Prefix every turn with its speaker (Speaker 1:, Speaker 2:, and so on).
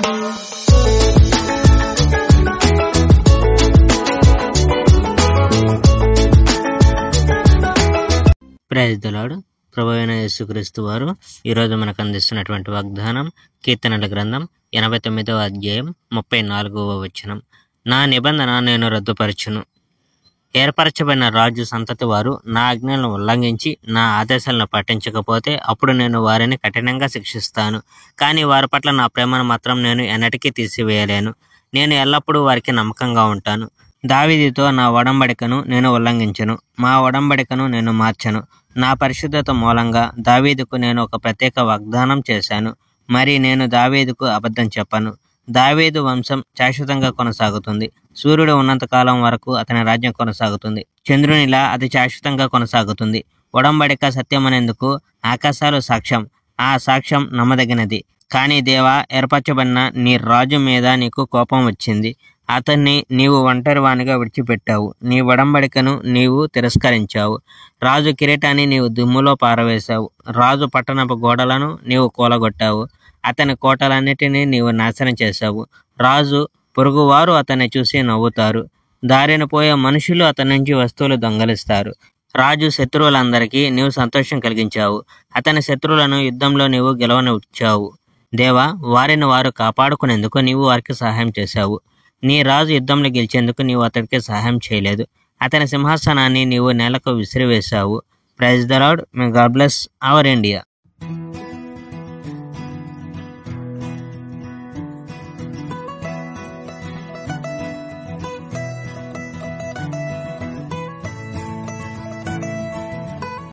Speaker 1: Praise the lord. ప్రభువైన యేసుక్రీస్తు వారు ఈరోజు మనకు అందిస్తున్నటువంటి వాగ్దానం కీర్తనల గ్రంథం 89వ అధ్యాయం 34వ వచనం. నా నిబంధన నేను రద్దుపరచును. ఏర్పరచబడిన రాజు సంతతి వారు నా ఆజ్ఞలను ఉల్లంఘించి నా ఆదేశాలను పాటించకపోతే అప్పుడు నేను వారిని కఠినంగా శిక్షిస్తాను. కానీ వారి పట్ల నా ప్రేమను మాత్రం నేను ఎన్నటికీ తీసివేయలేను. నేను ఎల్లప్పుడూ వారికి నమ్మకంగా ఉంటాను. దావీదుతో నా ఒడంబడికను నేను ఉల్లంఘించను, మా ఒడంబడికను నేను మార్చను. నా పరిశుద్ధత మూలంగా దావీదుకు నేను ఒక ప్రత్యేక వాగ్దానం చేశాను. మరి నేను దావీదుకు అబద్ధం చెప్పను. దావీదు వంశం శాశ్వతంగా కొనసాగుతుంది. సూర్యుడు ఉన్నంతకాలం వరకు అతని రాజ్యం కొనసాగుతుంది. చంద్రునిలా అది శాశ్వతంగా కొనసాగుతుంది. ఒడంబడిక సత్యమనేందుకు ఆకాశాలు సాక్ష్యం, ఆ సాక్ష్యం నమ్మదగినది. కానీ దేవా, ఏర్పరచబడిన నీ రాజు మీద నీకు కోపం వచ్చింది. అతన్ని నీవు ఒంటరివానిగా విడిచిపెట్టావు. నీ ఒడంబడికను నీవు తిరస్కరించావు. రాజు కిరీటాన్ని నీవు దుమ్ములో పారవేశావు. రాజు పట్టణపు గోడలను నీవు కూలగొట్టావు. అతని కోటలన్నిటినీ నీవు నాశనం చేశావు. రాజు పొరుగువారు అతన్ని చూసి నవ్వుతారు. దారిన పోయే మనుషులు అతని నుంచి వస్తువులు దొంగలిస్తారు. రాజు శత్రువులందరికీ నీవు సంతోషం కలిగించావు. అతని శత్రువులను యుద్ధంలో నీవు గెలవనిచ్చావు. దేవా, వారిని వారు కాపాడుకునేందుకు నీవు వారికి సహాయం చేశావు. నీ రాజు యుద్ధంలో గెలిచేందుకు నీవు అతడికి సహాయం చేయలేదు. అతని సింహాసనాన్ని నీవు నేలకు విసిరివేశావు. Praise the Lord. May God bless our India.